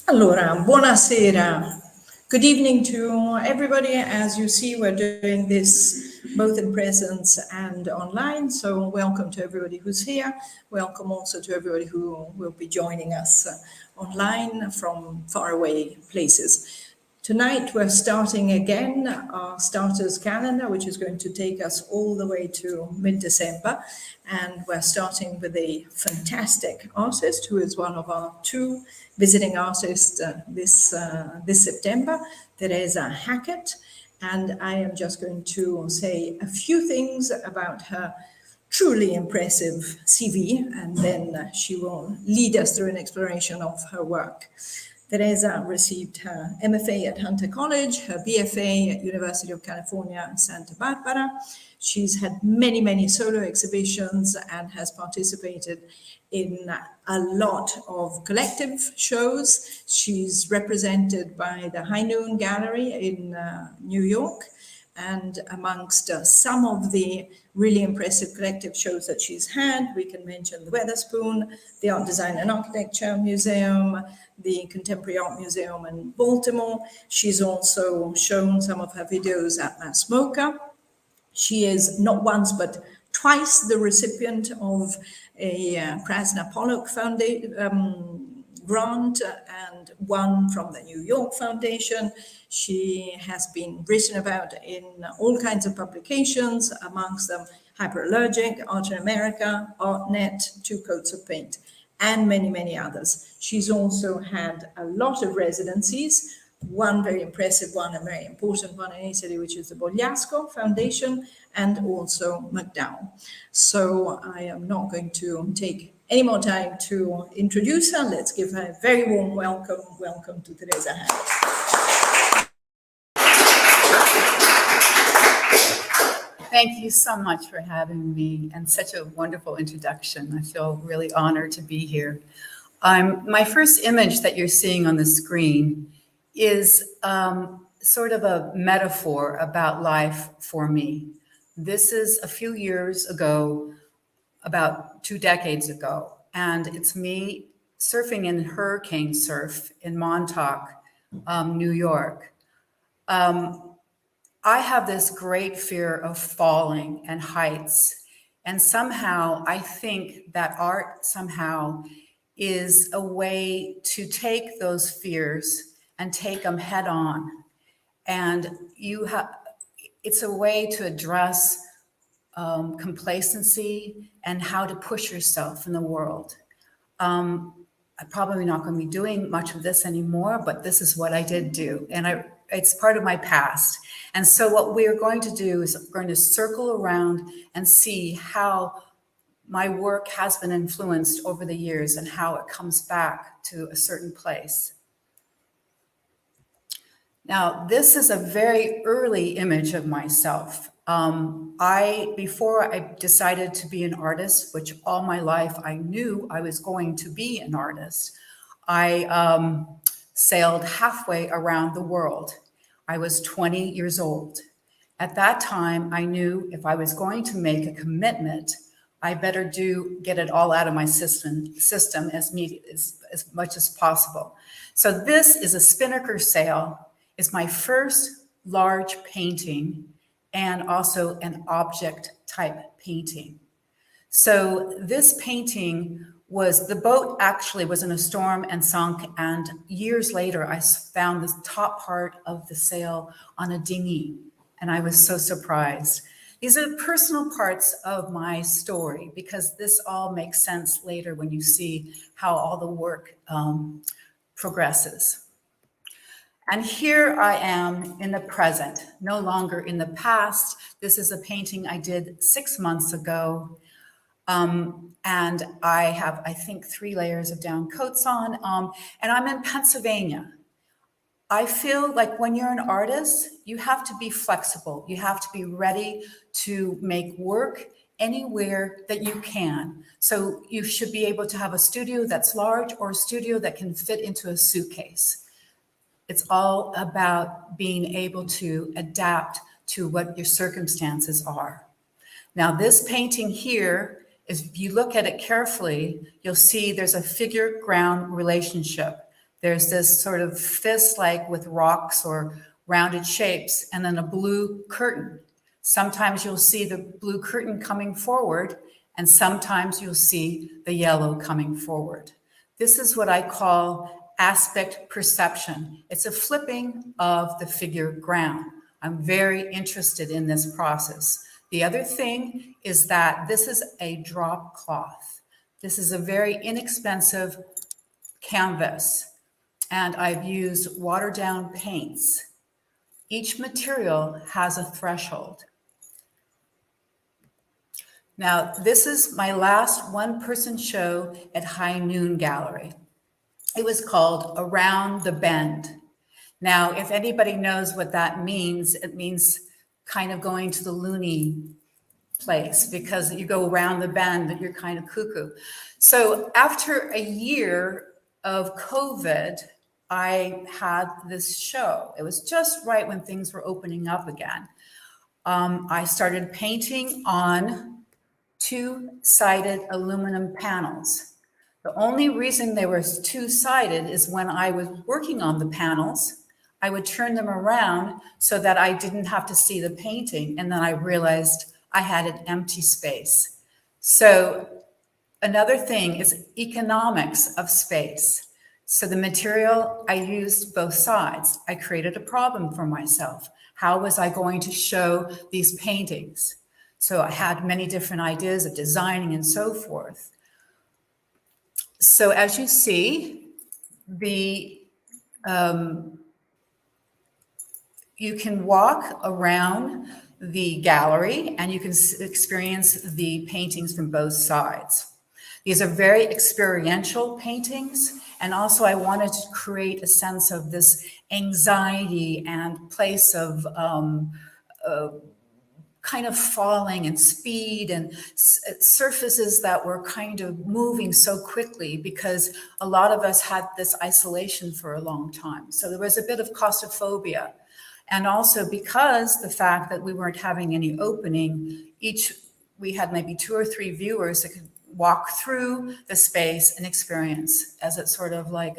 Allora, buonasera. Good evening to everybody. As you see, we're doing this both in presence and online. So welcome to everybody who's here. Welcome also to everybody who will be joining us online from faraway places. Tonight, we're starting again our StARTers calendar, which is going to take us all the way to mid-December. And we're starting with a fantastic artist who is one of our two visiting artists this September, Theresa Hackett. And I am just going to say a few things about her truly impressive CV, and then she will lead us through an exploration of her work. Theresa received her MFA at Hunter College, her BFA at University of California, Santa Barbara. She's had many, many solo exhibitions and has participated in a lot of collective shows. She's represented by the High Noon Gallery in New York. And amongst some of the really impressive collective shows that she's had, we can mention the Weatherspoon, the Art Design and Architecture Museum, the Contemporary Art Museum in Baltimore. She's also shown some of her videos at Mass MoCA. She is not once but twice the recipient of a Krasner Pollock grant and one from the New York Foundation. She has been written about in all kinds of publications, amongst them Hyperallergic, Art in America, Artnet, Two Coats of Paint, and many, many others. She's also had a lot of residencies, one very impressive one, a very important one in Italy, which is the Bogliasco Foundation, and also McDowell. So I am not going to take any more time to introduce her. Let's give her a very warm welcome. Welcome to Theresa Hackett. Thank you so much for having me and such a wonderful introduction. I feel really honored to be here. My first image that you're seeing on the screen is sort of a metaphor about life for me. This is a few years ago, about 2 decades ago, and it's me surfing in hurricane surf in Montauk, New York. I have this great fear of falling and heights, and somehow I think that art somehow is a way to take those fears and take them head on. And it's a way to address complacency and how to push yourself in the world. I'm probably not going to be doing much of this anymore, but this is what I did do. And it's part of my past. And so what we're going to do is we're going to circle around and see how my work has been influenced over the years and how it comes back to a certain place. Now, this is a very early image of myself. Before I decided to be an artist, which all my life I knew I was going to be an artist, I sailed halfway around the world. I was 20 years old. At that time, I knew if I was going to make a commitment, I better get it all out of my system as much as possible. So this is a spinnaker sail. It's my first large painting and also an object type painting. So this painting the boat actually was in a storm and sunk, and years later I found the top part of the sail on a dinghy, and I was so surprised. These are personal parts of my story because this all makes sense later when you see how all the work progresses. And here I am in the present, no longer in the past. This is a painting I did 6 months ago. And I have, I think, 3 layers of down coats on, and I'm in Pennsylvania. I feel like when you're an artist, you have to be flexible. You have to be ready to make work anywhere that you can. So you should be able to have a studio that's large or a studio that can fit into a suitcase. It's all about being able to adapt to what your circumstances are. Now, this painting here if you look at it carefully, you'll see there's a figure-ground relationship. There's this sort of fist-like with rocks or rounded shapes, and then a blue curtain. Sometimes you'll see the blue curtain coming forward, and sometimes you'll see the yellow coming forward. This is what I call aspect perception. It's a flipping of the figure ground. I'm very interested in this process. The other thing is that this is a drop cloth. This is a very inexpensive canvas, and I've used watered down paints. Each material has a threshold. Now, this is my last one-person show at High Noon Gallery. It was called Around the Bend. Now, if anybody knows what that means, it means kind of going to the loony place, because you go around the bend and you're kind of cuckoo. So after a year of COVID, I had this show. It was just right when things were opening up again. I started painting on two-sided aluminum panels. The only reason they were two-sided is when I was working on the panels, I would turn them around so that I didn't have to see the painting, and then I realized I had an empty space. So another thing is economics of space. So the material, I used both sides. I created a problem for myself. How was I going to show these paintings? So I had many different ideas of designing and so forth. So as you see, you can walk around the gallery and you can experience the paintings from both sides. These are very experiential paintings. And also I wanted to create a sense of this anxiety and place of kind of falling and speed and surfaces that were kind of moving so quickly, because a lot of us had this isolation for a long time. So there was a bit of claustrophobia. And also because the fact that we weren't having any opening, we had maybe 2 or 3 viewers that could walk through the space and experience as it's sort of like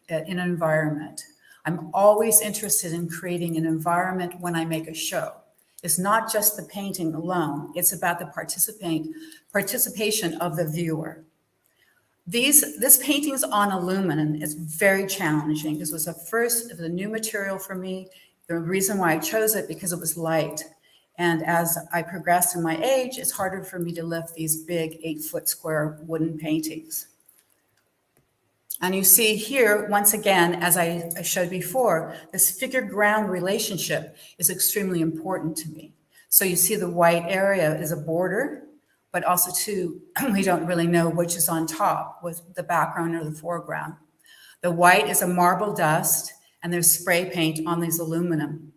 an environment. I'm always interested in creating an environment when I make a show. It's not just the painting alone. It's about the participation of the viewer. This painting's on aluminum. It's very challenging. This was the new material for me. The reason why I chose it, because it was light. And as I progressed in my age, it's harder for me to lift these big 8-foot square wooden paintings. And you see here, once again, as I showed before, this figure-ground relationship is extremely important to me. So you see the white area is a border, but also too, we don't really know which is on top, with the background or the foreground. The white is a marble dust, and there's spray paint on these aluminum.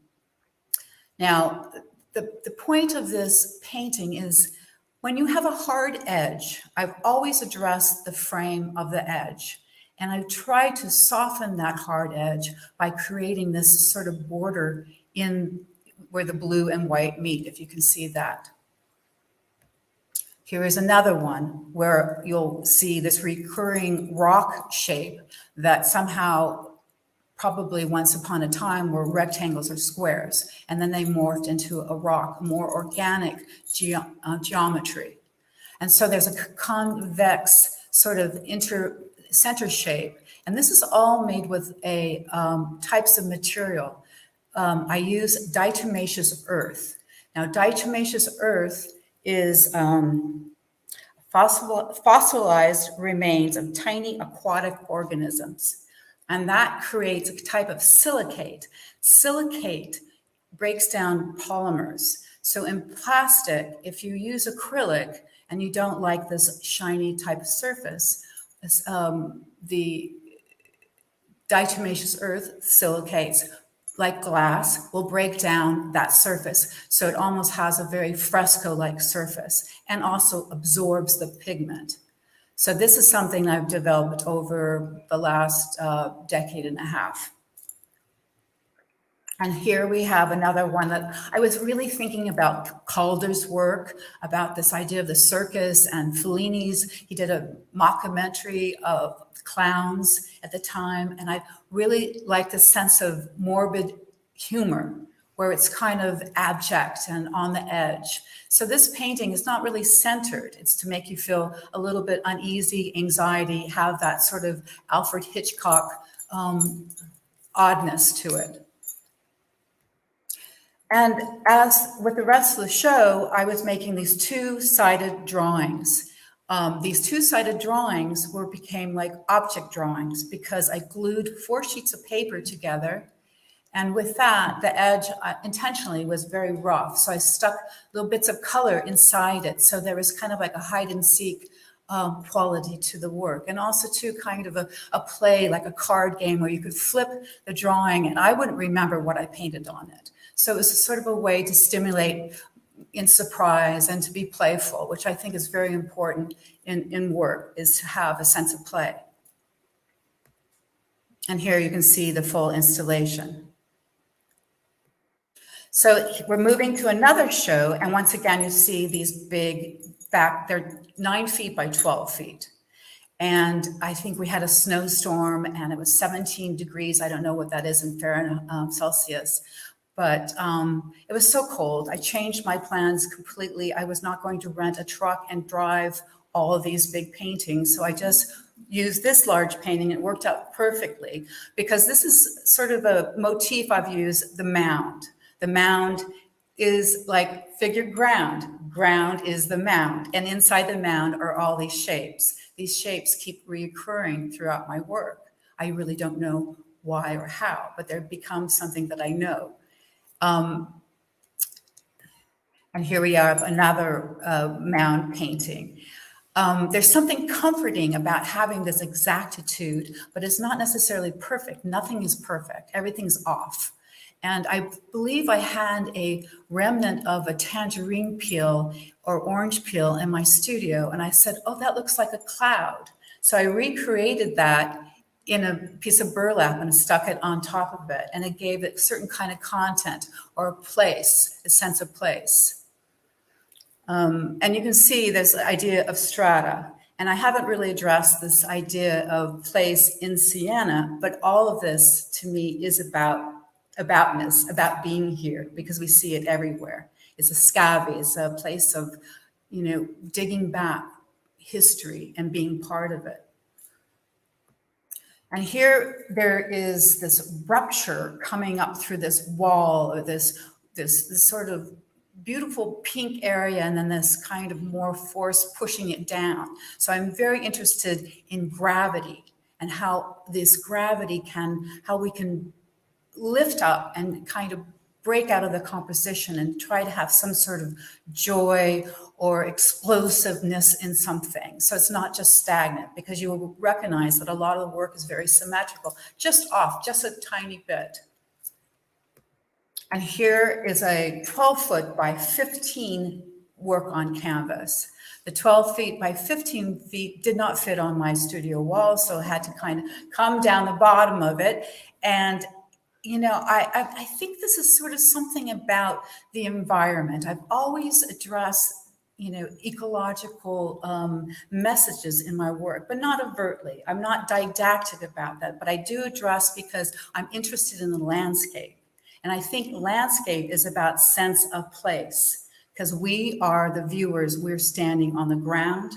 Now, the point of this painting is when you have a hard edge, I've always addressed the frame of the edge. And I've tried to soften that hard edge by creating this sort of border in where the blue and white meet, if you can see that. Here is another one where you'll see this recurring rock shape that somehow, probably once upon a time, were rectangles or squares, and then they morphed into a rock, more organic geometry. And so there's a convex sort of center shape, and this is all made with types of material. I use diatomaceous earth. Now, diatomaceous earth is fossilized remains of tiny aquatic organisms, and that creates a type of silicate. Silicate breaks down polymers. So in plastic, if you use acrylic and you don't like this shiny type of surface, the diatomaceous earth silicates, like glass, will break down that surface. So it almost has a very fresco-like surface and also absorbs the pigment. So this is something I've developed over the last decade and a half. And here we have another one that I was really thinking about Calder's work, about this idea of the circus, and Fellini's. He did a mockumentary of clowns at the time. And I really like the sense of morbid humor, where it's kind of abject and on the edge. So this painting is not really centered. It's to make you feel a little bit uneasy, anxiety, have that sort of Alfred Hitchcock oddness to it. And as with the rest of the show, I was making these two-sided drawings. These two-sided drawings became like object drawings because I glued 4 sheets of paper together. And with that, the edge intentionally was very rough. So I stuck little bits of color inside it. So there was kind of like a hide and seek quality to the work. And also too, kind of a play, like a card game where you could flip the drawing and I wouldn't remember what I painted on it. So it was sort of a way to stimulate in surprise and to be playful, which I think is very important in work, is to have a sense of play. And here you can see the full installation. So we're moving to another show. And once again, you see these big they're 9 feet by 12 feet. And I think we had a snowstorm and it was 17 degrees. I don't know what that is in Fahrenheit, Celsius. But it was so cold. I changed my plans completely. I was not going to rent a truck and drive all of these big paintings. So I just used this large painting. It worked out perfectly because this is sort of a motif I've used, the mound. The mound is like figured ground. Ground is the mound. And inside the mound are all these shapes. These shapes keep reoccurring throughout my work. I really don't know why or how, but they've become something that I know. And here we are, another mound painting. There's something comforting about having this exactitude, but it's not necessarily perfect. Nothing is perfect. Everything's off. And I believe I had a remnant of a tangerine peel or orange peel in my studio. And I said, oh, that looks like a cloud. So I recreated that in a piece of burlap and stuck it on top of it. And it gave it a certain kind of content or a place, a sense of place. And you can see this idea of strata. And I haven't really addressed this idea of place in Siena, but all of this to me is aboutness, about being here, because we see it everywhere. It's a scabby, it's a place of, digging back history and being part of it. And here there is this rupture coming up through this wall, or this sort of beautiful pink area, and then this kind of more force pushing it down. So I'm very interested in gravity and how this gravity how we can lift up and kind of break out of the composition and try to have some sort of joy or explosiveness in something. So it's not just stagnant, because you will recognize that a lot of the work is very symmetrical, just a tiny bit. And here is a 12-foot by 15 work on canvas. The 12 feet by 15 feet did not fit on my studio wall, so I had to kind of come down the bottom of it. And I think this is sort of something about the environment. I've always addressed, ecological messages in my work, but not overtly. I'm not didactic about that, but I do address because I'm interested in the landscape. And I think landscape is about sense of place, because we are the viewers. We're standing on the ground.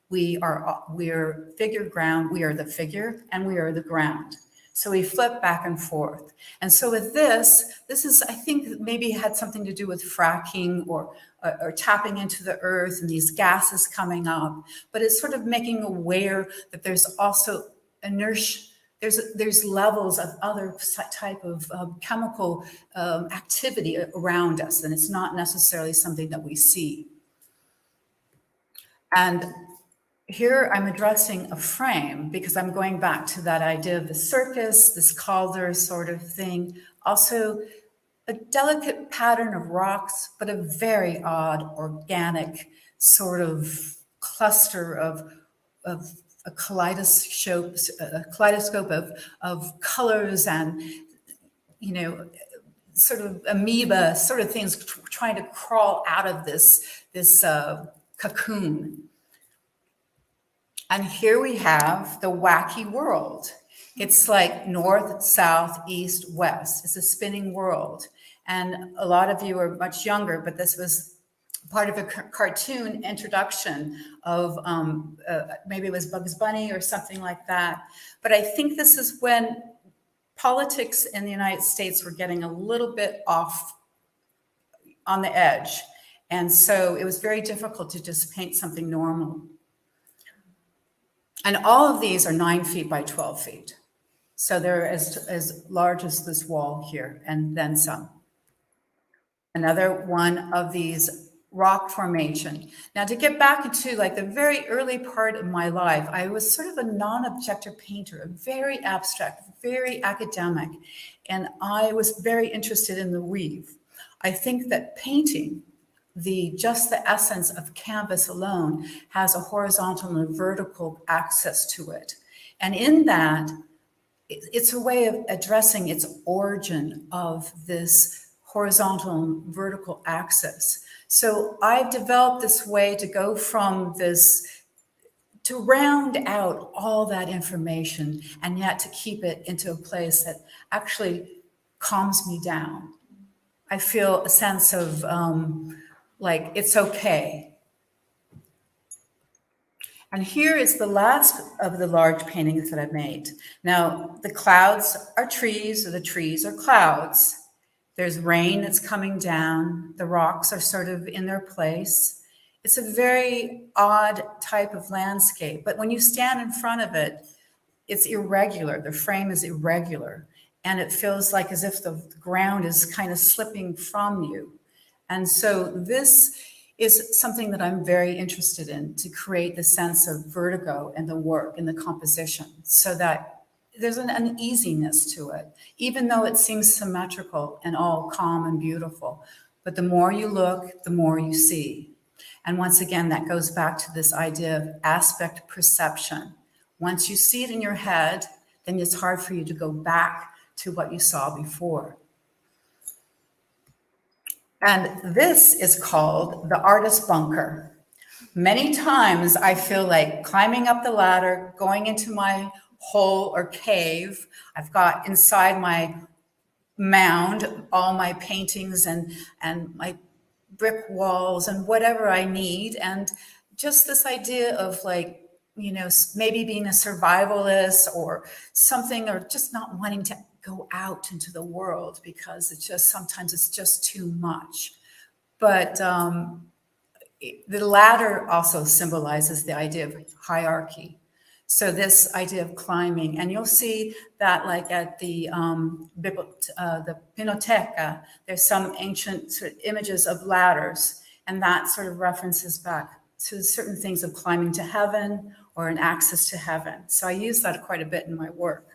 We're figure ground. We are the figure, and we are the ground. So we flip back and forth. And so with this is, I think, maybe had something to do with fracking or tapping into the earth and these gases coming up. But it's sort of making aware that there's also inertia. There's levels of other type of chemical activity around us, and it's not necessarily something that we see. And here I'm addressing a frame because I'm going back to that idea of the circus, this Calder sort of thing. Also, a delicate pattern of rocks, but a very odd organic sort of cluster of a kaleidoscope of colors and, sort of amoeba sort of things trying to crawl out of this cocoon. And here we have the Wacky World. It's like north, south, east, west. It's a spinning world. And a lot of you are much younger, but this was part of a cartoon introduction of maybe it was Bugs Bunny or something like that. But I think this is when politics in the United States were getting a little bit off on the edge. And so it was very difficult to just paint something normal. And all of these are 9 feet by 12 feet. So they're as large as this wall here, and then some. Another one of these rock formation. Now, to get back into like the very early part of my life, I was sort of a non-objective painter, very abstract, very academic, and I was very interested in the weave. I think that painting, just the essence of canvas alone, has a horizontal and a vertical access to it. And in that, it's a way of addressing its origin of this horizontal and vertical axis. So I've developed this way to go from this, to round out all that information and yet to keep it into a place that actually calms me down. I feel a sense of like it's okay. And here is the last of the large paintings that I've made. Now, the clouds are trees, or the trees are clouds. There's rain that's coming down. The rocks are sort of in their place. It's a very odd type of landscape, but when you stand in front of it, it's irregular. The frame is irregular, and it feels like as if the ground is kind of slipping from you. And so this is something that I'm very interested in, to create the sense of vertigo in the work, in the composition, so that there's an uneasiness to it, even though it seems symmetrical and all calm and beautiful. But the more you look, the more you see. And once again, that goes back to this idea of aspect perception. Once you see it in your head, then it's hard for you to go back to what you saw before. And this is called the artist bunker. Many times I feel like climbing up the ladder, going into my hole or cave. I've got inside my mound all my paintings and my brick walls and whatever I need. And just this idea of like, you know, maybe being a survivalist or something, or just not wanting to go out into the world because it's just, sometimes it's just too much. But the ladder also symbolizes the idea of hierarchy. So this idea of climbing, and you'll see that like at the Pinoteca, there's some ancient sort of images of ladders, and that sort of references back to certain things of climbing to heaven or an access to heaven. So I use that quite a bit in my work.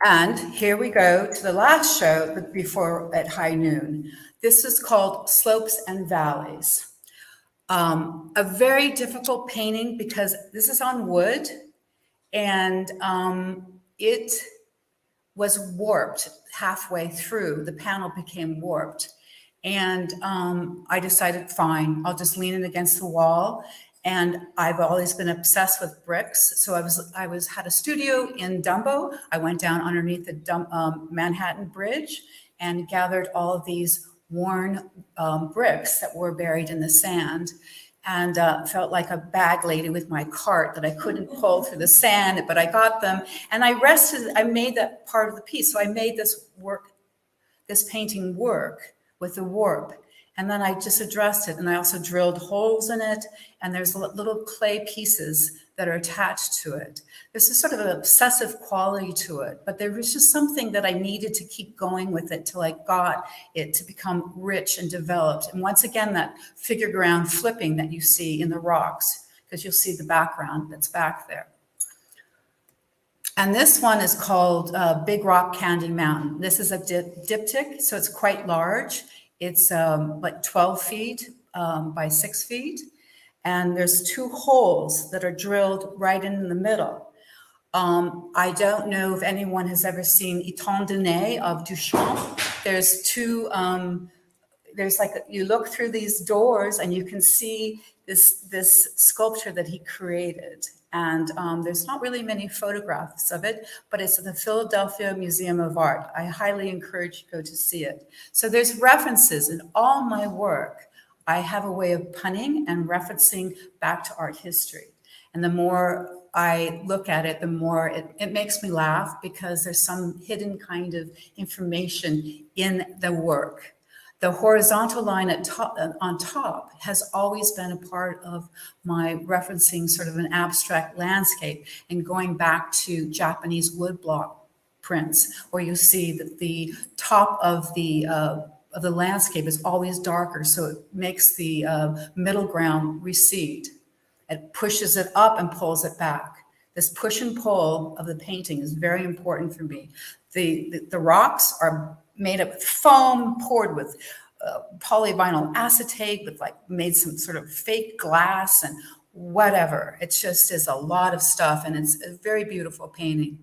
And here we go to the last show before at high noon. This is called Slopes and Valleys. A very difficult painting because this is on wood, and it was warped halfway through. The panel became warped, and I decided, fine, I'll just lean it against the wall. And I've always been obsessed with bricks. So I had a studio in Dumbo. I went down underneath the Manhattan Bridge and gathered all of these worn bricks that were buried in the sand, and felt like a bag lady with my cart that I couldn't pull through the sand, but I got them. And I made that part of the piece. So I made this painting work with the warp. And then I just addressed it. And I also drilled holes in it. And there's little clay pieces that are attached to it. There's a sort of an obsessive quality to it. But there was just something that I needed to keep going with it till I got it to become rich and developed. And once again, that figure ground flipping that you see in the rocks, because you'll see the background that's back there. And this one is called Big Rock Candy Mountain. This is a diptych, so it's quite large. It's like 12 feet by 6 feet. And there's 2 holes that are drilled right in the middle. I don't know if anyone has ever seen Étant donné of Duchamp. There's two, there's like, you look through these doors and you can see this sculpture that he created. And there's not really many photographs of it, but it's at the Philadelphia Museum of Art. I highly encourage you to go to see it. So there's references in all my work. I have a way of punning and referencing back to art history. And the more I look at it, the more it makes me laugh, because there's some hidden kind of information in the work. The horizontal line on top has always been a part of my referencing sort of an abstract landscape and going back to Japanese woodblock prints, where you see that the top of the landscape is always darker, so it makes the middle ground recede. It pushes it up and pulls it back. This push and pull of the painting is very important for me. The rocks are made up with foam, poured with polyvinyl acetate, with like made some sort of fake glass and whatever. It just is a lot of stuff, and it's a very beautiful painting.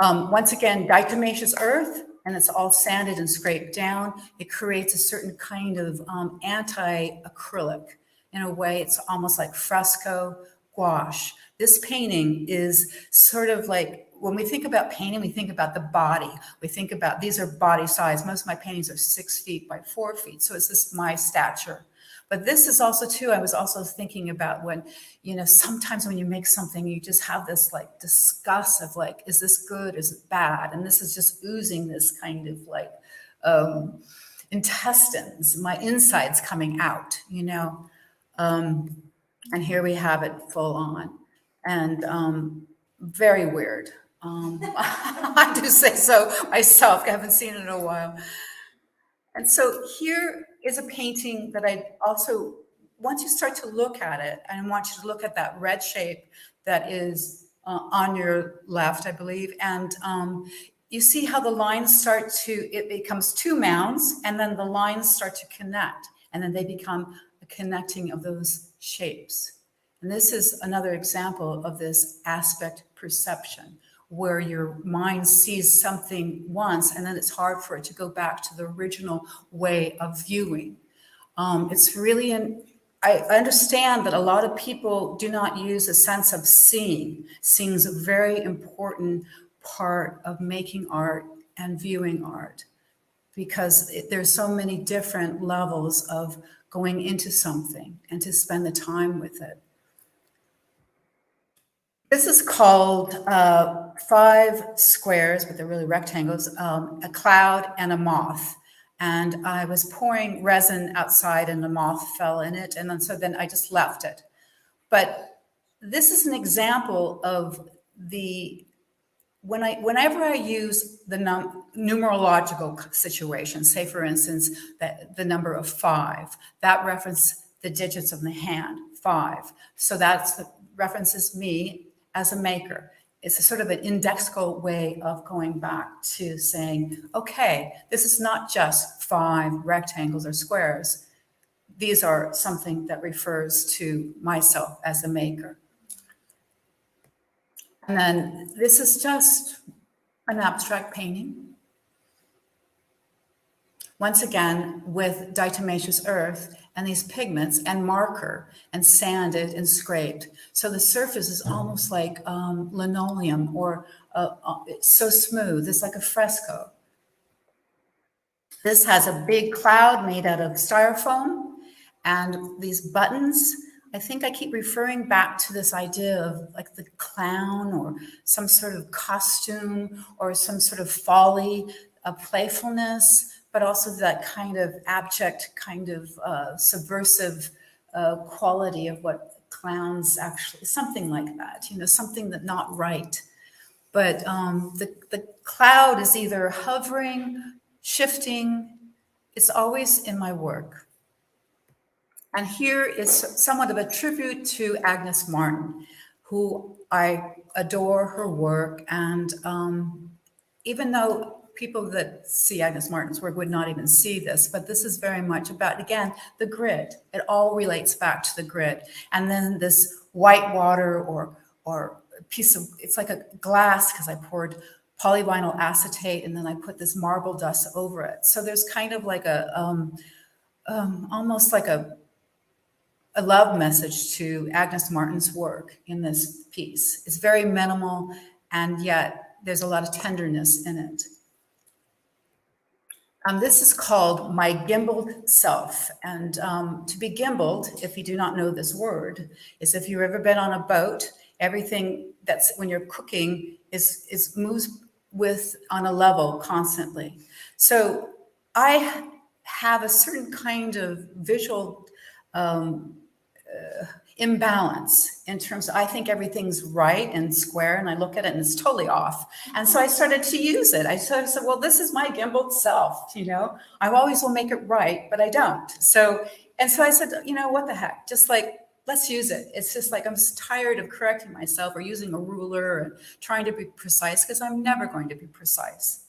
Once again, diatomaceous earth, and it's all sanded and scraped down. It creates a certain kind of anti-acrylic. In a way, it's almost like fresco gouache. This painting is sort of like, when we think about painting, we think about the body. We think about, these are body size. Most of my paintings are 6 feet by 4 feet. So it's just my stature. But this is also too, I was also thinking about when, you know, sometimes when you make something, you just have this like disgust of like, is this good? Is it bad? And this is just oozing this kind of like intestines, my insides coming out, you know. And here we have it full on, and very weird. I do say so myself. I haven't seen it in a while. And so here is a painting that I also, once you start to look at it, I want you to look at that red shape that is on your left, I believe. And you see how the lines start to, it becomes two mounds, and then the lines start to connect, and then they become a connecting of those shapes. And this is another example of this aspect perception, where your mind sees something once and then it's hard for it to go back to the original way of viewing. It's really I understand that a lot of people do not use a sense of seeing. Seeing is a very important part of making art and viewing art, because there's so many different levels of going into something and to spend the time with it. This is called 5 squares, but they're really rectangles, a cloud and a moth. And I was pouring resin outside and the moth fell in it. And then I just left it. But this is an example of whenever I use the numerological situation, say for instance, that the number of 5, that references the digits of the hand, 5. So references me as a maker. It's a sort of an indexical way of going back to saying, okay, this is not just 5 rectangles or squares. These are something that refers to myself as a maker. And then this is just an abstract painting. Once again, with diatomaceous earth and these pigments and marker and sanded and scraped. So the surface is almost like linoleum, or it's so smooth. It's like a fresco. This has a big cloud made out of styrofoam and these buttons. I think I keep referring back to this idea of like the clown or some sort of costume or some sort of folly, a playfulness, but also that kind of abject, kind of subversive quality of what clowns actually, something like that, you know, something that not right. But the cloud is either hovering, shifting. It's always in my work. And here is somewhat of a tribute to Agnes Martin, who I adore her work. And even though people that see Agnes Martin's work would not even see this, but this is very much about, again, the grid. It all relates back to the grid. And then this white water or piece of, it's like a glass because I poured polyvinyl acetate and then I put this marble dust over it. So there's kind of like a, almost like a love message to Agnes Martin's work in this piece. It's very minimal, and yet there's a lot of tenderness in it. This is called My Gimbaled Self. And to be gimbaled, if you do not know this word, is if you've ever been on a boat, everything that's when you're cooking is moves with on a level constantly. So I have a certain kind of visual imbalance in terms of, I think everything's right and square, and I look at it and it's totally off. And so I started to use it. I sort of said, well, this is my gimbaled self, you know, I always will make it right, but I don't. So I said, you know, what the heck, just like, let's use it. It's just like, I'm tired of correcting myself or using a ruler and trying to be precise, because I'm never going to be precise.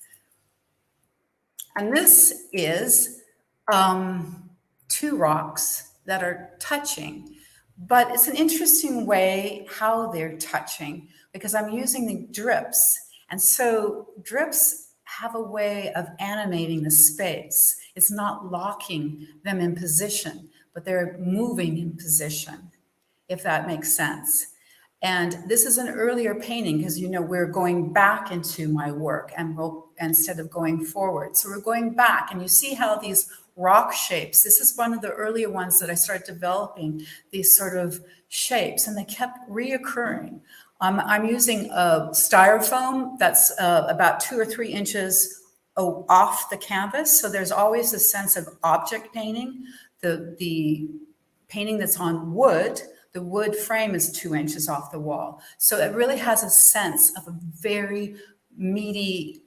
And this is two rocks that are touching. But it's an interesting way how they're touching, because I'm using the drips. And so drips have a way of animating the space. It's not locking them in position, but they're moving in position, if that makes sense. And this is an earlier painting because, you know, we're going back into my work and instead of going forward. So we're going back, and you see how these rock shapes, this is one of the earlier ones that I started developing, these sort of shapes, and they kept reoccurring. I'm using a styrofoam that's about 2 or 3 inches off the canvas. So there's always a sense of object painting. The painting that's on wood, the wood frame is 2 inches off the wall. So it really has a sense of a very meaty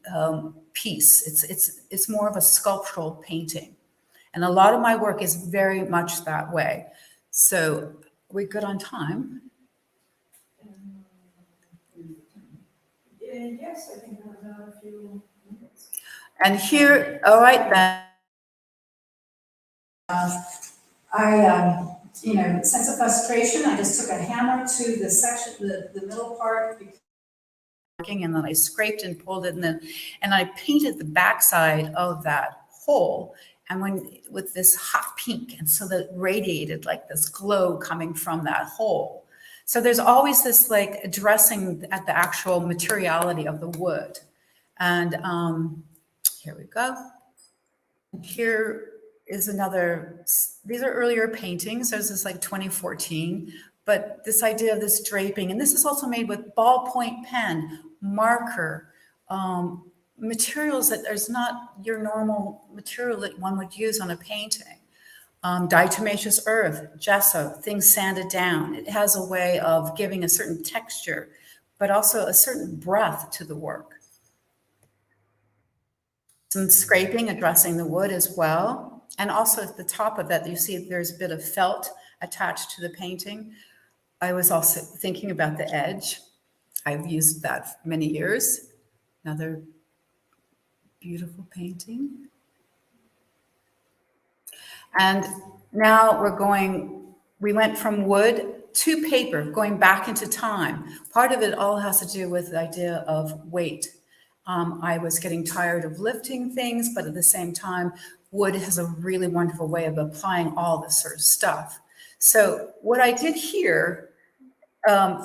piece. It's more of a sculptural painting. And a lot of my work is very much that way. So are we good on time? Yes, I think we have a few minutes. And here, all right then. You know, sense of frustration, I just took a hammer to the section, the middle part, and then I scraped and pulled it, and I painted the backside of that hole, and with this hot pink, and so that radiated like this glow coming from that hole. So there's always this like addressing at the actual materiality of the wood. And here we go. Here is another, these are earlier paintings. There's this like 2014, but this idea of this draping, and this is also made with ballpoint pen, marker, materials that there's not your normal material that one would use on a painting. Diatomaceous earth, gesso, things sanded down. It has a way of giving a certain texture, but also a certain breath to the work. Some scraping, addressing the wood as well. And also at the top of that, you see there's a bit of felt attached to the painting. I was also thinking about the edge. I've used that for many years. Another beautiful painting. And now we went from wood to paper, going back into time. Part of it all has to do with the idea of weight. I was getting tired of lifting things, but at the same time, wood has a really wonderful way of applying all this sort of stuff. So what I did here,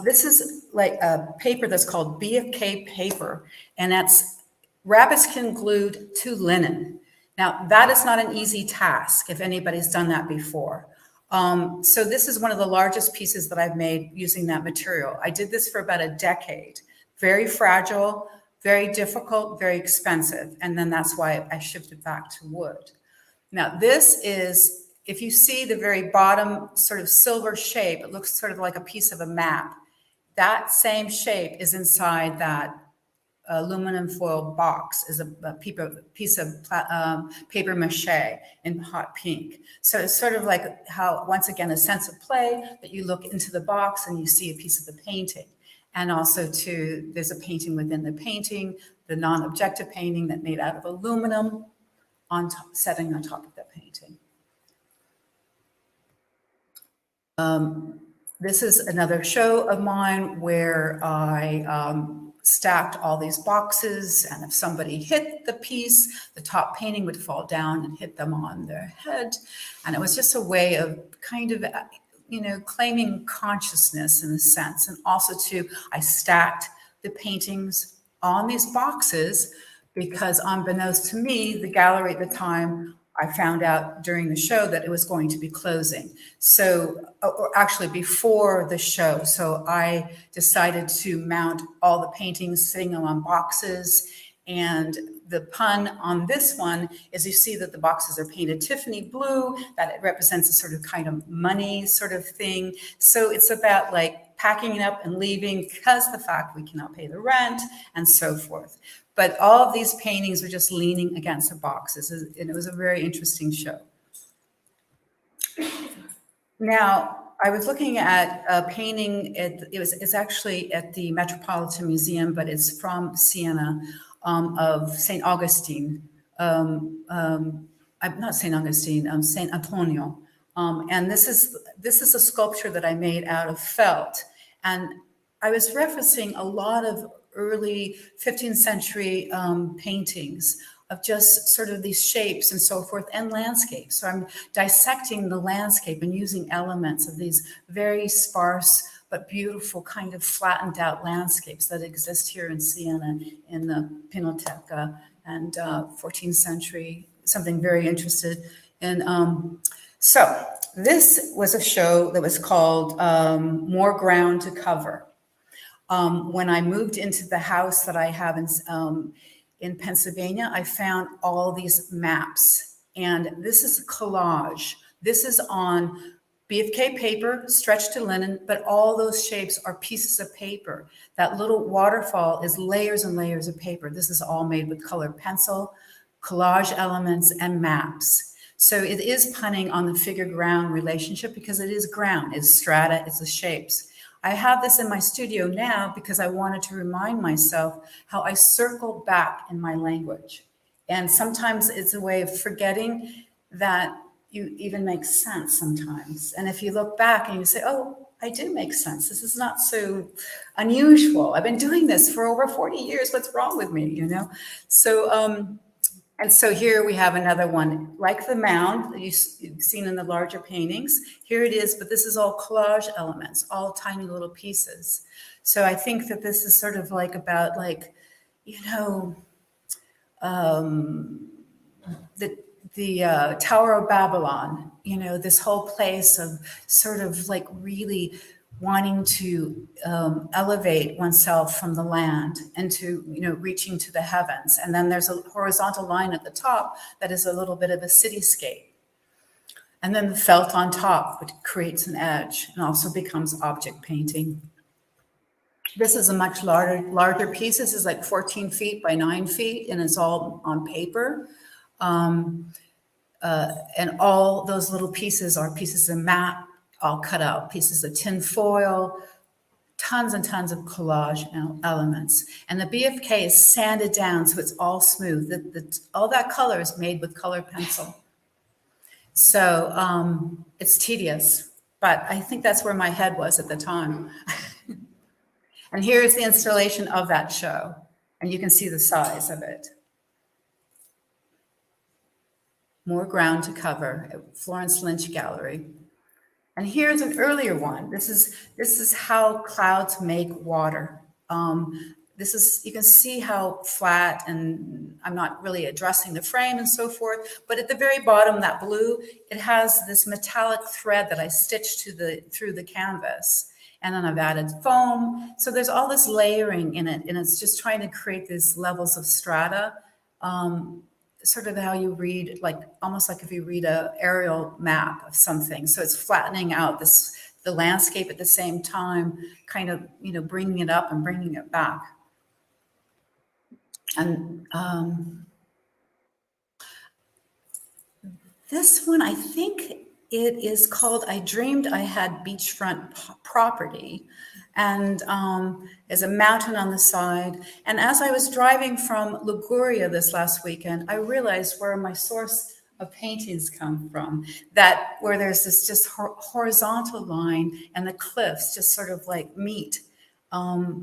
this is like a paper that's called BFK paper, and that's rabbitskin glued to linen. Now, that is not an easy task if anybody's done that before. So this is one of the largest pieces that I've made using that material. I did this for about a decade. Very fragile, very difficult, very expensive. And then that's why I shifted back to wood. Now, this is, if you see the very bottom sort of silver shape, it looks sort of like a piece of a map. That same shape is inside that aluminum foil box, is a piece of paper mache in hot pink. So it's sort of like how, once again, a sense of play, that you look into the box and you see a piece of the painting. And also too, there's a painting within the painting, the non-objective painting that made out of aluminum on top, setting on top of the painting. This is another show of mine where I stacked all these boxes, and if somebody hit the piece, the top painting would fall down and hit them on their head. And it was just a way of kind of, claiming consciousness in a sense. And also too, I stacked the paintings on these boxes because unbeknownst to me, the gallery at the time, I found out during the show that it was going to be closing. So, or actually before the show. So I decided to mount all the paintings, sitting them on boxes. And the pun on this one is you see that the boxes are painted Tiffany blue, that it represents a sort of kind of money sort of thing. So it's about like packing it up and leaving because the fact we cannot pay the rent and so forth. But all of these paintings were just leaning against the boxes, and it was a very interesting show. Now, I was looking at a painting, it's actually at the Metropolitan Museum, but it's from Siena, of St. Augustine, not St. Augustine, St. Antonio. And this is a sculpture that I made out of felt. And I was referencing a lot of early 15th century paintings of just sort of these shapes and so forth, and landscapes. So I'm dissecting the landscape and using elements of these very sparse but beautiful kind of flattened out landscapes that exist here in Siena in the Pinoteca and 14th century, something very interested in. So this was a show that was called More Ground to Cover. When I moved into the house that I have in Pennsylvania, I found all these maps, and this is a collage. This is on BFK paper, stretched to linen, but all those shapes are pieces of paper. That little waterfall is layers and layers of paper. This is all made with colored pencil, collage elements, and maps. So it is punning on the figure-ground relationship because it is ground, it's strata, it's the shapes. I have this in my studio now because I wanted to remind myself how I circle back in my language. And sometimes it's a way of forgetting that you even make sense sometimes. And if you look back and you say, oh, I do make sense. This is not so unusual. I've been doing this for over 40 years. What's wrong with me, So, and so here we have another one, like the Mound that you've seen in the larger paintings. Here it is, but this is all collage elements, all tiny little pieces. So I think that this is sort of like about the Tower of Babylon, this whole place of sort of like really wanting to elevate oneself from the land and to, reaching to the heavens. And then there's a horizontal line at the top that is a little bit of a cityscape. And then the felt on top, which creates an edge and also becomes object painting. This is a much larger piece. This is like 14 feet by 9 feet, and it's all on paper. And all those little pieces are pieces of map, all cut out, pieces of tin foil, tons and tons of collage elements. And the BFK is sanded down so it's all smooth. All that color is made with colored pencil. So it's tedious, but I think that's where my head was at the time. And here's the installation of that show. And you can see the size of it. More Ground to Cover at Florence Lynch Gallery. And here's an earlier one. This is how clouds make water. You can see how flat, and I'm not really addressing the frame and so forth, but at the very bottom, that blue, it has this metallic thread that I stitched through the canvas. And then I've added foam. So there's all this layering in it, and it's just trying to create these levels of strata. Sort of how you read, almost like if you read an aerial map of something. So it's flattening out the landscape at the same time, kind of, bringing it up and bringing it back. And this one, I think it is called I Dreamed I Had Beachfront Property. And there's a mountain on the side. And as I was driving from Liguria this last weekend, I realized where my source of paintings come from, that where there's this just horizontal line and the cliffs just sort of like meet.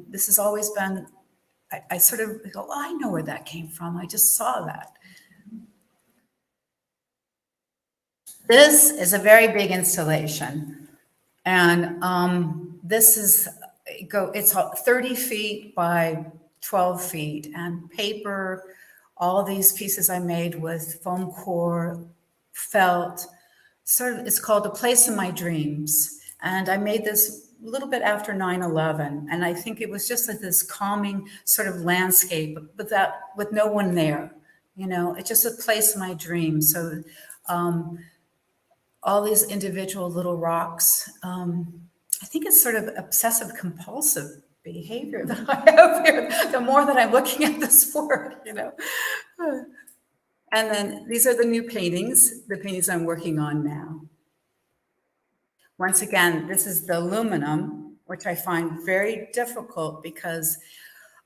This has always been, I sort of go, oh, I know where that came from. I just saw that. This is a very big installation. And this is, it's 30 feet by 12 feet, and paper, all these pieces I made with foam core, felt, sort of, it's called A Place in My Dreams. And I made this a little bit after 9/11. And I think it was just like this calming sort of landscape, but that with no one there, you know, it's just a place in my dreams. So all these individual little rocks, I think it's sort of obsessive compulsive behavior that I have here, the more that I'm looking at this work, you know. And then these are the new paintings, the paintings I'm working on now. Once again, this is the aluminum, which I find very difficult because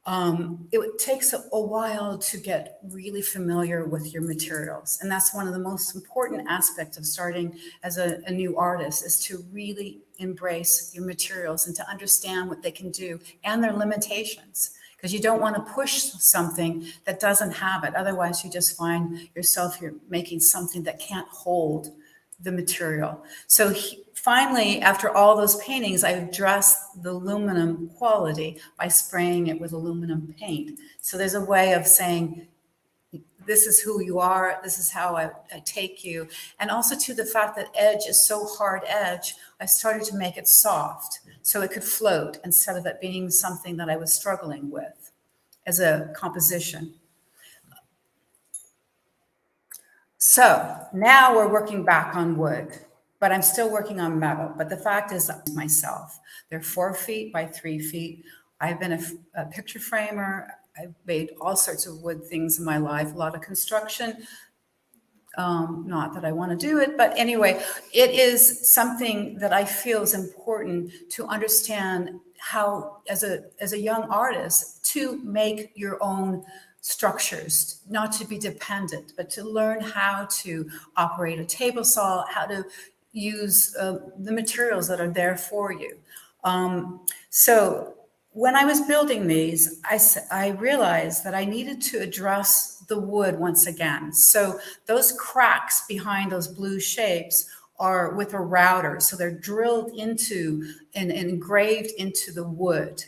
it takes a while to get really familiar with your materials. And that's one of the most important aspects of starting as a new artist, is to really embrace your materials and to understand what they can do and their limitations. Because you don't want to push something that doesn't have it. Otherwise, you just find yourself, you're making something that can't hold the material. So finally, after all those paintings, I addressed the aluminum quality by spraying it with aluminum paint. So there's a way of saying, this is who you are, this is how I take you. And also to the fact that edge is so hard edge, I started to make it soft so it could float instead of it being something that I was struggling with as a composition. So now we're working back on wood, but I'm still working on metal. But the fact is, myself, they're 4 feet by 3 feet. I've been a picture framer. I've made all sorts of wood things in my life, a lot of construction. Not that I want to do it, but anyway, it is something that I feel is important to understand how, as a young artist, to make your own structures, not to be dependent, but to learn how to operate a table saw, how to use the materials that are there for you. So when I was building these, I realized that I needed to address the wood once again. So those cracks behind those blue shapes are with a router. So they're drilled into and engraved into the wood.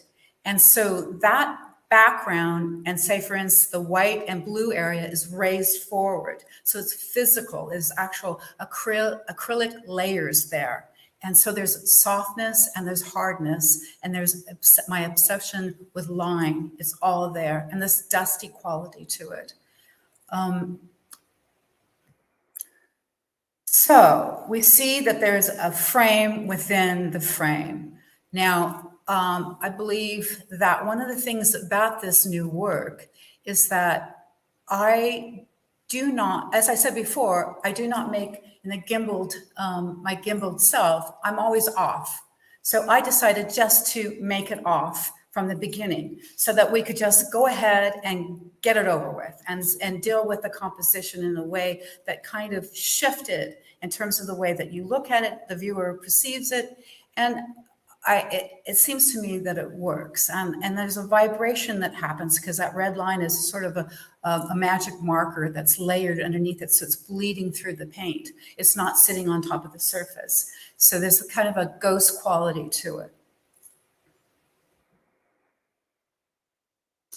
And so that background, and say, for instance, the white and blue area is raised forward. So it's physical, there's actual acrylic layers there. And so there's softness and there's hardness, and there's my obsession with line. It's all there, and this dusty quality to it. So we see that there's a frame within the frame. Now, I believe that one of the things about this new work is that I do not, as I said before, I do not make in a gimbaled, my gimbaled self, I'm always off. So I decided just to make it off from the beginning so that we could just go ahead and get it over with and deal with the composition in a way that kind of shifted in terms of the way that you look at it, the viewer perceives it. And it seems to me that it works. And there's a vibration that happens because that red line is sort of a magic marker that's layered underneath it. So it's bleeding through the paint. It's not sitting on top of the surface. So there's kind of a ghost quality to it.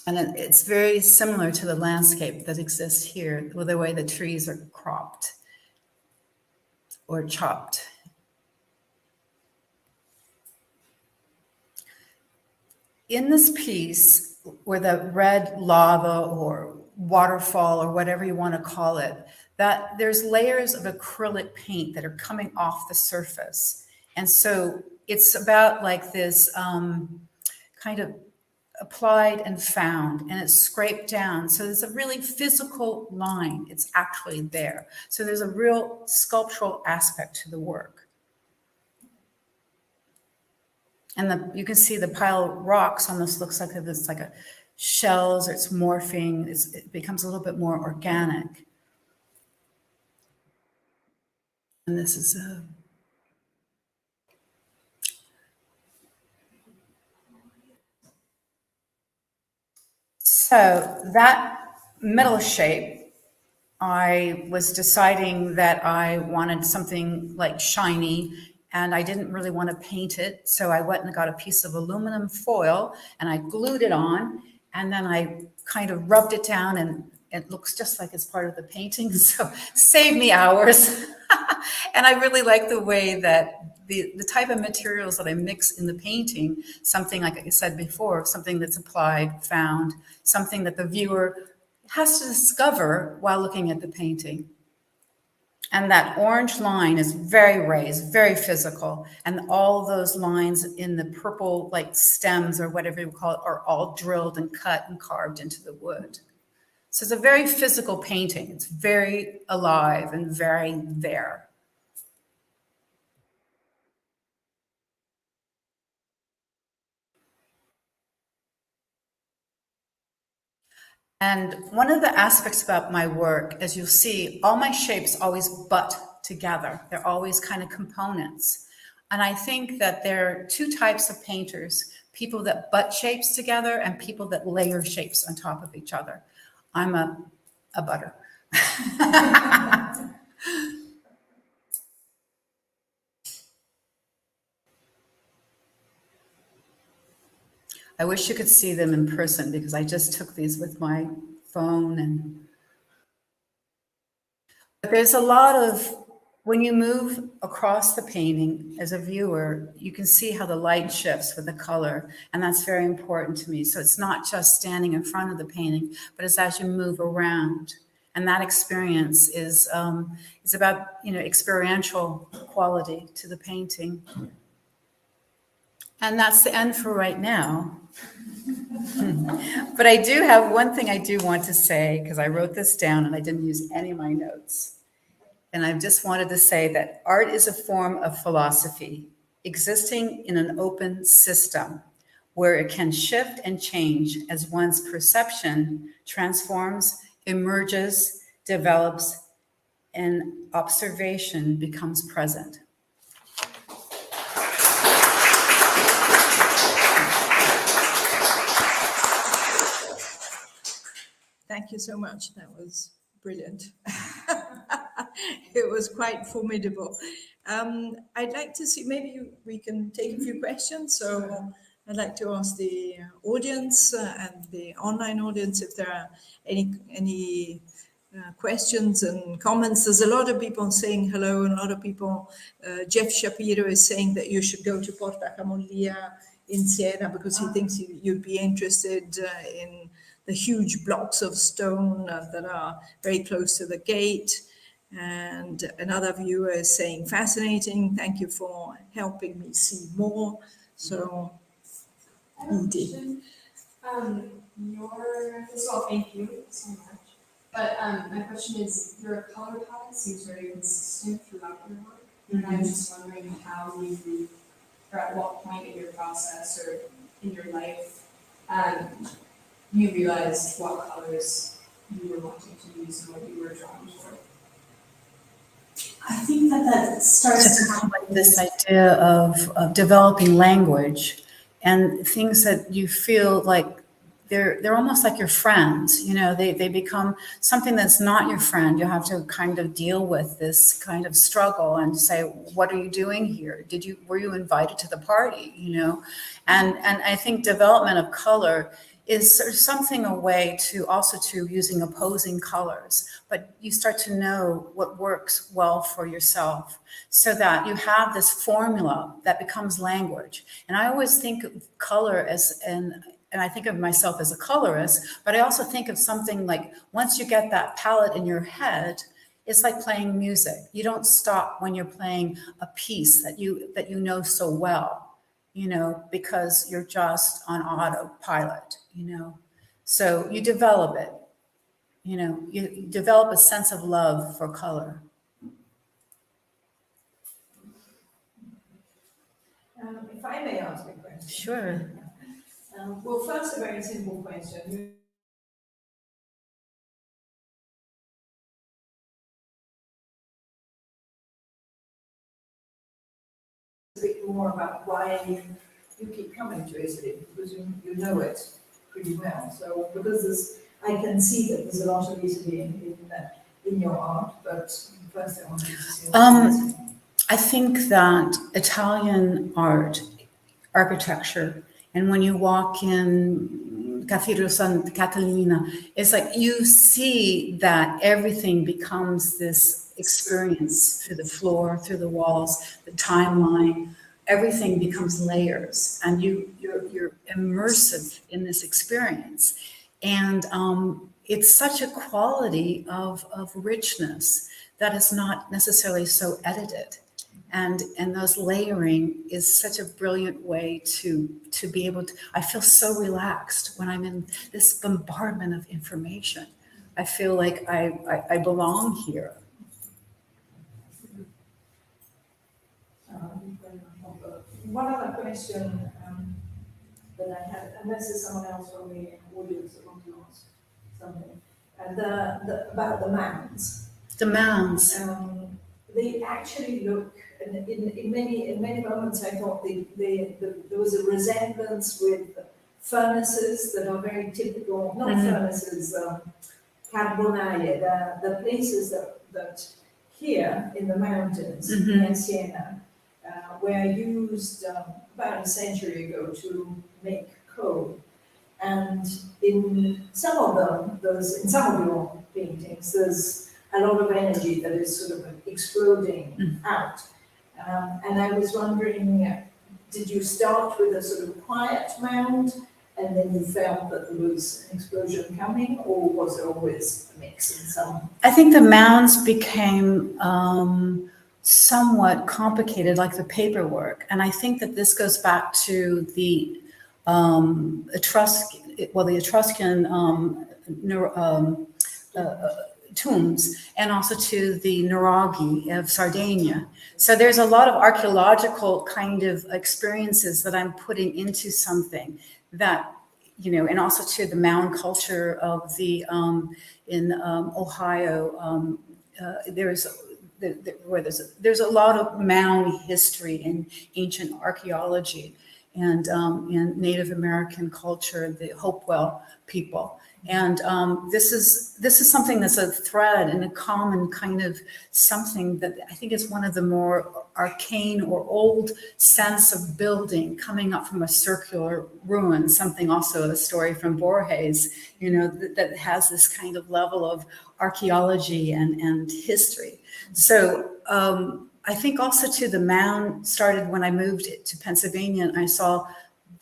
And it's very similar to the landscape that exists here, with the way the trees are cropped or chopped. In this piece, where the red lava or waterfall or whatever you want to call it, that there's layers of acrylic paint that are coming off the surface. And so it's about like this kind of applied and found, and it's scraped down. So there's a really physical line. It's actually there. So there's a real sculptural aspect to the work. And you can see the pile of rocks almost looks like it's like a shells, or it's morphing. It becomes a little bit more organic. And this is so that middle shape, I was deciding that I wanted something like shiny, and I didn't really want to paint it. So I went and got a piece of aluminum foil and I glued it on, and then I kind of rubbed it down, and it looks just like it's part of the painting. So saved me hours. And I really like the way that the type of materials that I mix in the painting, something like I said before, something that's applied, found, something that the viewer has to discover while looking at the painting. And that orange line is very raised, very physical. And all those lines in the purple, like stems or whatever you call it, are all drilled and cut and carved into the wood. So it's a very physical painting. It's very alive and very there. And one of the aspects about my work, as you'll see, all my shapes always butt together. They're always kind of components. And I think that there are two types of painters, people that butt shapes together and people that layer shapes on top of each other. I'm a butter. I wish you could see them in person because I just took these with my phone. And but there's a lot of, when you move across the painting as a viewer, you can see how the light shifts with the color, and that's very important to me. So it's not just standing in front of the painting, but it's as you move around. And that experience is about, experiential quality to the painting. And that's the end for right now. But I do have one thing I do want to say, because I wrote this down and I didn't use any of my notes. And I just wanted to say that art is a form of philosophy existing in an open system where it can shift and change as one's perception transforms, emerges, develops, and observation becomes present. Thank you so much. That was brilliant. It was quite formidable. I'd like to see, maybe we can take a few questions. So I'd like to ask the audience and the online audience if there are any questions and comments. There's a lot of people saying hello, and a lot of people. Jeff Shapiro is saying that you should go to Porta Camollia in Siena because he thinks you'd be interested in the huge blocks of stone that are very close to the gate. And another viewer is saying, fascinating, thank you for helping me see more. So, indeed. First of all, thank you so much. But my question is, your color palette seems very consistent throughout your work. And I was just wondering how you, or at what point in your process or in your life, you realized what colors you were wanting to use and what you were drawn toward. I think that starts to come with this idea of developing language and things that you feel like they're almost like your friends. They become something that's not your friend. You have to kind of deal with this kind of struggle and say, what are you doing here? Were you invited to the party? And I think development of color is sort of something a way to using opposing colors, but you start to know what works well for yourself so that you have this formula that becomes language. And I always think of color and I think of myself as a colorist, but I also think of something like once you get that palette in your head, it's like playing music. You don't stop when you're playing a piece that you know so well. Because you're just on autopilot, So you develop it, you develop a sense of love for color. If I may ask a question. Sure. Well, first, a very simple question. more about why you keep coming to Italy, because you know it pretty well. So because I can see that there's a lot of Italy in your art, but first I wanted to see. I think that Italian art, architecture, and when you walk in Cathedral Santa Catalina, it's like you see that everything becomes this experience through the floor, through the walls, the timeline. Everything becomes layers, and you're immersive in this experience. And it's such a quality of richness that is not necessarily so edited. And those layering is such a brilliant way to be able to, I feel so relaxed when I'm in this bombardment of information. I feel like I belong here. One other question that I had, unless there's someone else from the audience that wants to ask something, and about the mounds. The mounds. They actually look, in many moments I thought there was a resemblance with furnaces that are very typical, not furnaces, carbonaie, the places that here in the mountains near Siena were used about a century ago to make coal. And in some of them, in some of your paintings, there's a lot of energy that is sort of exploding out. And I was wondering, did you start with a sort of quiet mound and then you felt that there was an explosion coming, or was there always a mix in some? I think the mounds became somewhat complicated, like the paperwork. And I think that this goes back to the Etruscan tombs, and also to the Nuraghi of Sardinia. So there's a lot of archaeological kind of experiences that I'm putting into something that, and also to the mound culture of the in Ohio. There's a lot of mound history in ancient archaeology and in Native American culture, the Hopewell people. And this is something that's a thread and a common kind of something that I think is one of the more arcane or old sense of building coming up from a circular ruin, something also a story from Borges, that has this kind of level of archaeology and history. So I think also too, the mound started when I moved to Pennsylvania, and I saw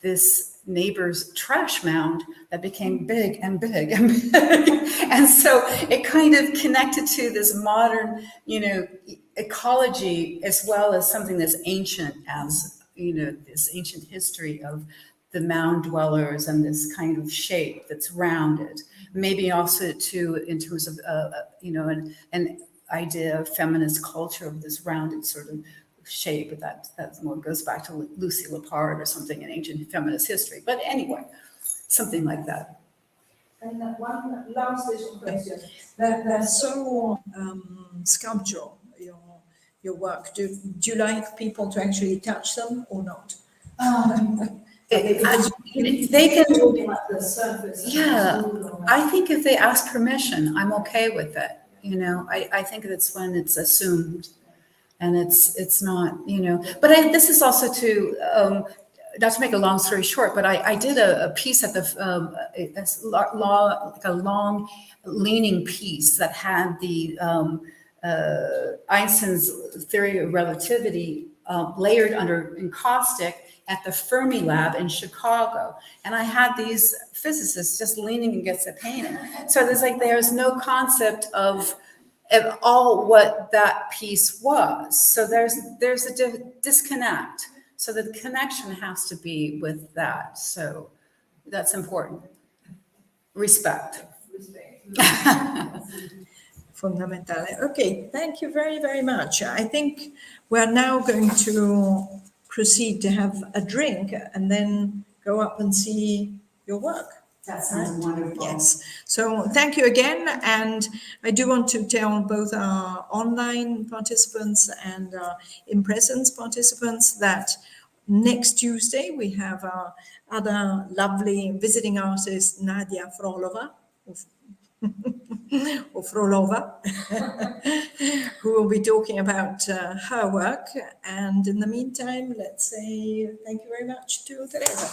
this neighbor's trash mound that became big and big and big. And so it kind of connected to this modern, ecology, as well as something that's ancient as, this ancient history of the mound dwellers and this kind of shape that's rounded. Maybe also too, in terms of, an idea of feminist culture of this rounded sort of shape, but that more goes back to Lucy Lepard or something in ancient feminist history. But anyway, something like that. And one last little question. That's so sculptural, your work. Do you like people to actually touch them or not? They can. Like the surface. Yeah, I think if they ask permission, I'm okay with it. I think that's when it's assumed. And it's not, but this is also to, not to make a long story short, but I did a piece at like a long leaning piece that had the Einstein's theory of relativity layered under encaustic at the Fermi lab in Chicago. And I had these physicists just leaning against the painting. So there's no concept of all what that piece was. So there's a disconnect. So the connection has to be with that. So that's important. Respect. Fundamentale. Okay, thank you very, very much. I think we're now going to proceed to have a drink and then go up and see your work. That sounds wonderful. Yes. So thank you again. And I do want to tell both our online participants and in presence participants that Next Tuesday, we have our other lovely visiting artist, Nadia Frolova, or Frolova, who will be talking about her work. And in the meantime, let's say thank you very much to Theresa.